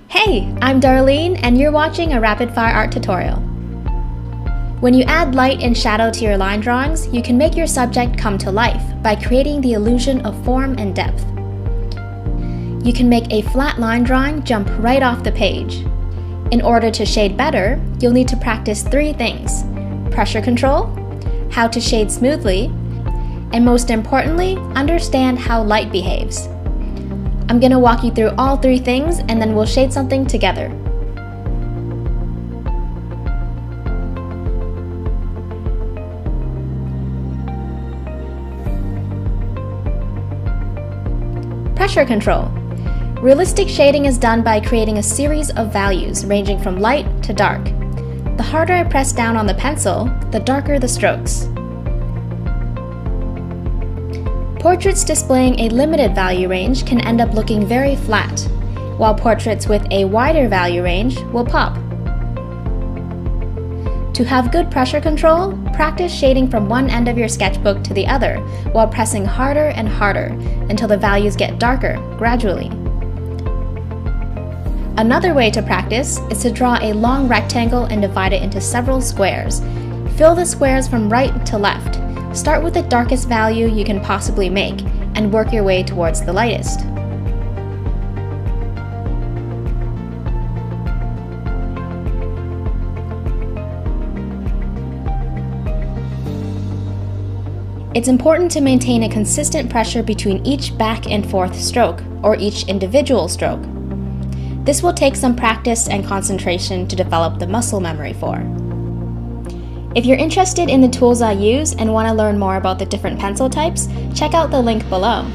Hey, I'm Darlene and you're watching a rapid fire art tutorial. When you add light and shadow to your line drawings, you can make your subject come to life by creating the illusion of form and depth. You can make a flat line drawing jump right off the page. In order to shade better, you'll need to practice 3 things: pressure control, how to shade smoothly, and most importantly, understand how light behaves. I'm going to walk you through all 3 things and then we'll shade something together. Pressure control. Realistic shading is done by creating a series of values ranging from light to dark. The harder I press down on the pencil, the darker the strokes. Portraits displaying a limited value range can end up looking very flat, while portraits with a wider value range will pop. To have good pressure control, practice shading from one end of your sketchbook to the other while pressing harder and harder until the values get darker gradually. Another way to practice is to draw a long rectangle and divide it into several squares. Fill the squares from right to left. Start with the darkest value you can possibly make and work your way towards the lightest. It's important to maintain a consistent pressure between each back and forth stroke, or each individual stroke. This will take some practice and concentration to develop the muscle memory for. If you're interested in the tools I use and want to learn more about the different pencil types, check out the link below.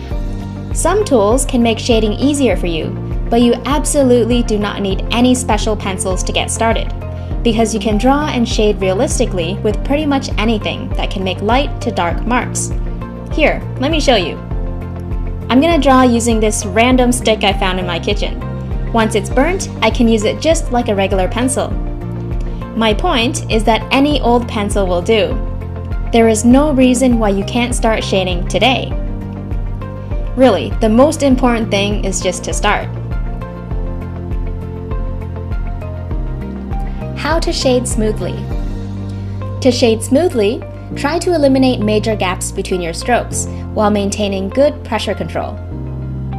Some tools can make shading easier for you, but you absolutely do not need any special pencils to get started, because you can draw and shade realistically with pretty much anything that can make light to dark marks. Here, let me show you. I'm gonna draw using this random stick I found in my kitchen. Once it's burnt, I can use it just like a regular pencil. My point is that any old pencil will do. There is no reason why you can't start shading today. Really, the most important thing is just to start. How to shade smoothly. To shade smoothly, try to eliminate major gaps between your strokes while maintaining good pressure control.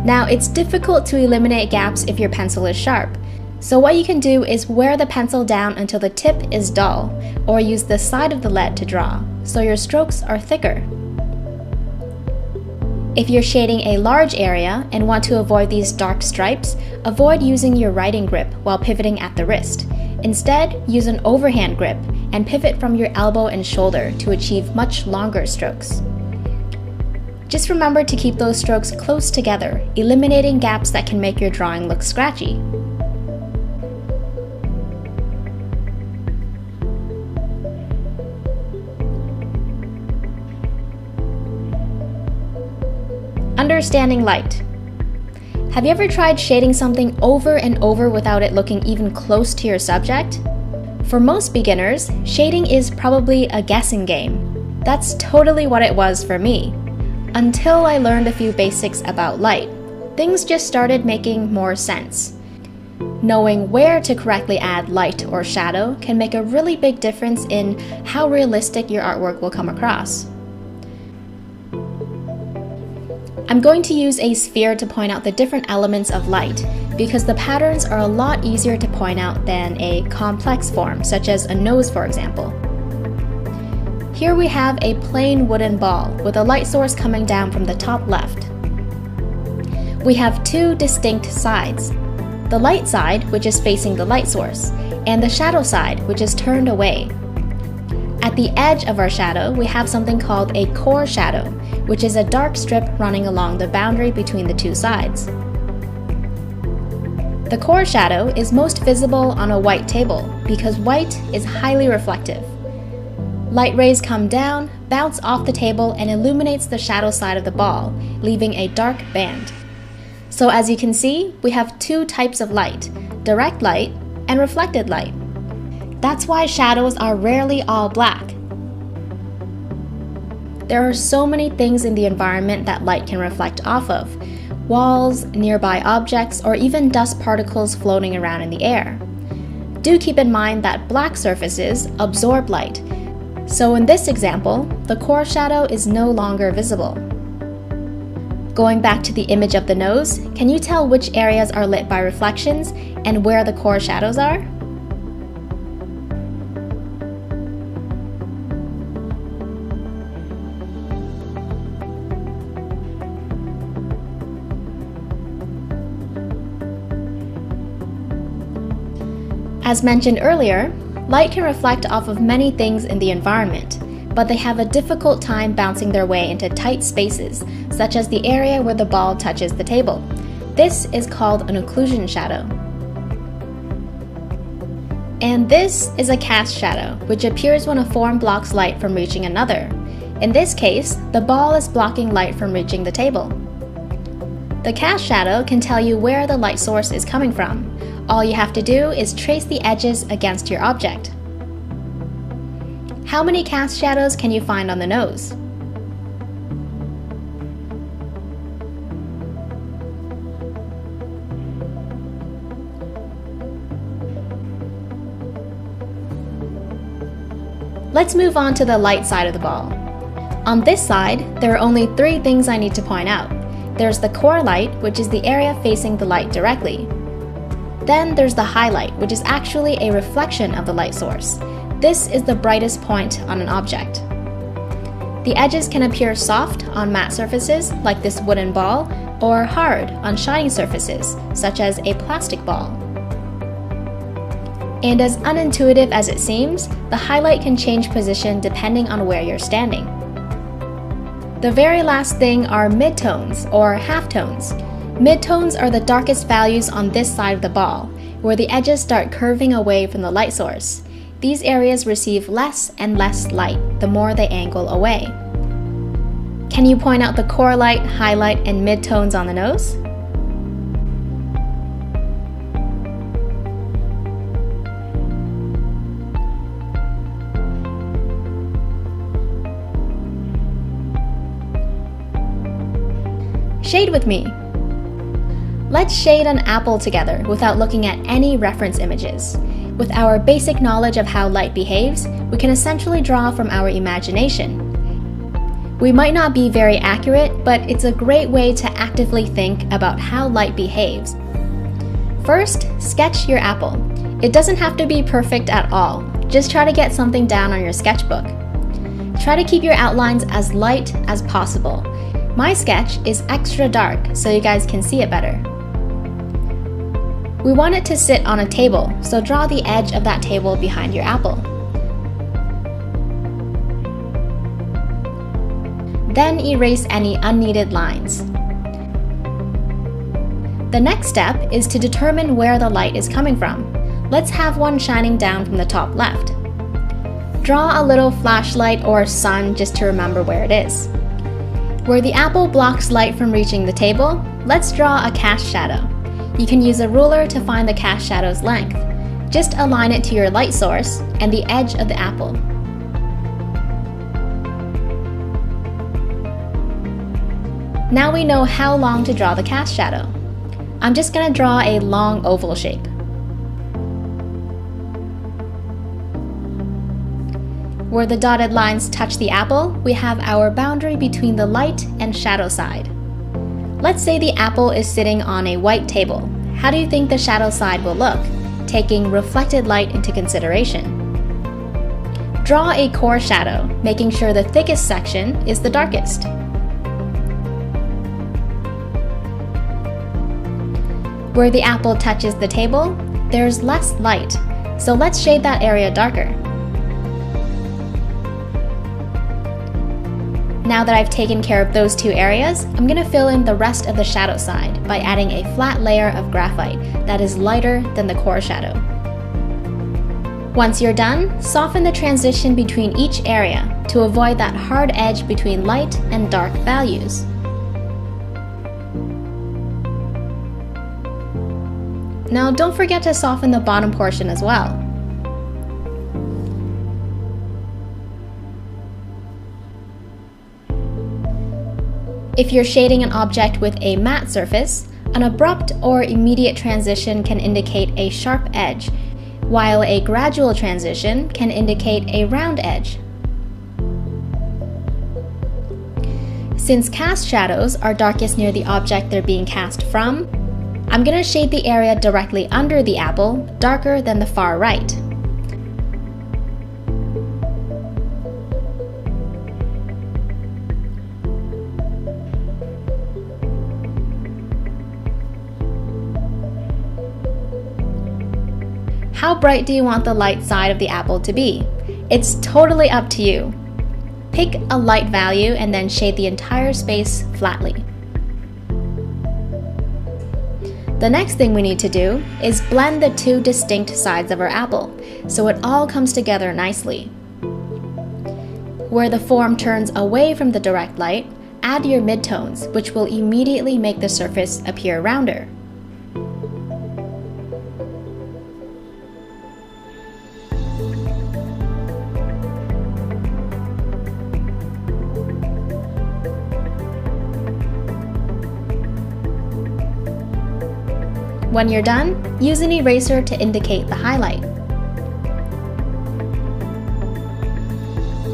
Now, it's difficult to eliminate gaps if your pencil is sharp, so what you can do is wear the pencil down until the tip is dull, or use the side of the lead to draw, so your strokes are thicker. If you're shading a large area and want to avoid these dark stripes, avoid using your writing grip while pivoting at the wrist. Instead, use an overhand grip and pivot from your elbow and shoulder to achieve much longer strokes. Just remember to keep those strokes close together, eliminating gaps that can make your drawing look scratchy. Understanding light. Have you ever tried shading something over and over without it looking even close to your subject? For most beginners, shading is probably a guessing game. That's totally what it was for me. Until I learned a few basics about light, things just started making more sense. Knowing where to correctly add light or shadow can make a really big difference in how realistic your artwork will come across. I'm going to use a sphere to point out the different elements of light because the patterns are a lot easier to point out than a complex form, such as a nose, for example. Here we have a plain wooden ball with a light source coming down from the top left. We have 2 distinct sides: the light side, which is facing the light source, and the shadow side, which is turned away. At the edge of our shadow, we have something called a core shadow, which is a dark strip running along the boundary between the 2 sides. The core shadow is most visible on a white table because white is highly reflective. Light rays come down, bounce off the table, and illuminates the shadow side of the ball, leaving a dark band. So as you can see, we have 2 types of light: direct light and reflected light. That's why shadows are rarely all black. There are so many things in the environment that light can reflect off of. walls, nearby objects, or even dust particles floating around in the air. Do keep in mind that black surfaces absorb light, so in this example, the core shadow is no longer visible. Going back to the image of the nose, can you tell which areas are lit by reflections and where the core shadows are? As mentioned earlier, light can reflect off of many things in the environment, but they have a difficult time bouncing their way into tight spaces, such as the area where the ball touches the table. This is called an occlusion shadow. And this is a cast shadow, which appears when a form blocks light from reaching another. In this case, the ball is blocking light from reaching the table. The cast shadow can tell you where the light source is coming from. All you have to do is trace the edges against your object. How many cast shadows can you find on the nose? Let's move on to the light side of the ball. On this side, there are only 3 things I need to point out. There's the core light, which is the area facing the light directly. Then there's the highlight, which is actually a reflection of the light source. This is the brightest point on an object. The edges can appear soft on matte surfaces, like this wooden ball, or hard on shiny surfaces, such as a plastic ball. And as unintuitive as it seems, the highlight can change position depending on where you're standing. The very last thing are midtones, or halftones. Midtones are the darkest values on this side of the ball, where the edges start curving away from the light source. These areas receive less and less light the more they angle away. Can you point out the core light, highlight, and midtones on the nose? Shade with me. Let's shade an apple together without looking at any reference images. With our basic knowledge of how light behaves, we can essentially draw from our imagination. We might not be very accurate, but it's a great way to actively think about how light behaves. First, sketch your apple. It doesn't have to be perfect at all. Just try to get something down on your sketchbook. Try to keep your outlines as light as possible. My sketch is extra dark so you guys can see it better. We want it to sit on a table, so draw the edge of that table behind your apple. Then erase any unneeded lines. The next step is to determine where the light is coming from. Let's have one shining down from the top left. Draw a little flashlight or sun just to remember where it is. Where the apple blocks light from reaching the table, let's draw a cast shadow. You can use a ruler to find the cast shadow's length. Just align it to your light source and the edge of the apple. Now we know how long to draw the cast shadow. I'm just going to draw a long oval shape. Where the dotted lines touch the apple, we have our boundary between the light and shadow side. Let's say the apple is sitting on a white table. How do you think the shadow side will look, taking reflected light into consideration? Draw a core shadow, making sure the thickest section is the darkest. Where the apple touches the table, there's less light, so let's shade that area darker. Now that I've taken care of those 2 areas, I'm going to fill in the rest of the shadow side by adding a flat layer of graphite that is lighter than the core shadow. Once you're done, soften the transition between each area to avoid that hard edge between light and dark values. Now don't forget to soften the bottom portion as well. If you're shading an object with a matte surface, an abrupt or immediate transition can indicate a sharp edge, while a gradual transition can indicate a round edge. Since cast shadows are darkest near the object they're being cast from, I'm going to shade the area directly under the apple darker than the far right. How bright do you want the light side of the apple to be? It's totally up to you. Pick a light value and then shade the entire space flatly. The next thing we need to do is blend the two distinct sides of our apple, so it all comes together nicely. Where the form turns away from the direct light, add your midtones, which will immediately make the surface appear rounder. When you're done, use an eraser to indicate the highlight.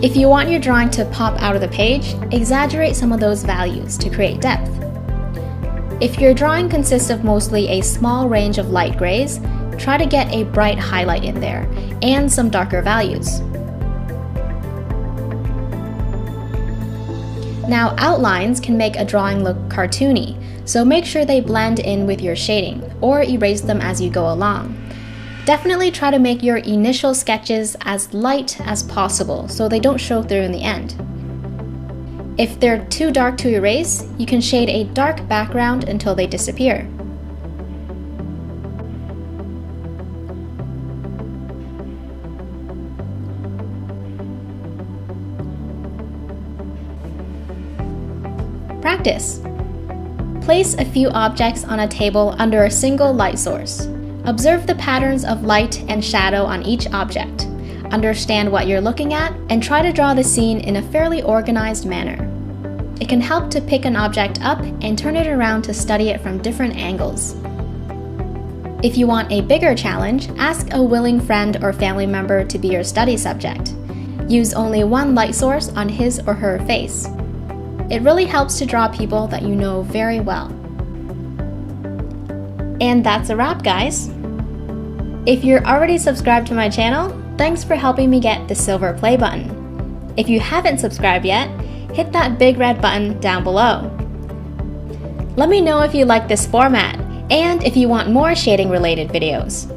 If you want your drawing to pop out of the page, exaggerate some of those values to create depth. If your drawing consists of mostly a small range of light grays, try to get a bright highlight in there, and some darker values. Now, outlines can make a drawing look cartoony, so make sure they blend in with your shading, or erase them as you go along. Definitely try to make your initial sketches as light as possible so they don't show through in the end. If they're too dark to erase, you can shade a dark background until they disappear. Practice. Place a few objects on a table under a single light source. Observe the patterns of light and shadow on each object. Understand what you're looking at and try to draw the scene in a fairly organized manner. It can help to pick an object up and turn it around to study it from different angles. If you want a bigger challenge, ask a willing friend or family member to be your study subject. Use only one light source on his or her face. It really helps to draw people that you know very well. And that's a wrap, guys! If you're already subscribed to my channel, thanks for helping me get the silver play button. If you haven't subscribed yet, hit that big red button down below. Let me know if you like this format, and if you want more shading related videos.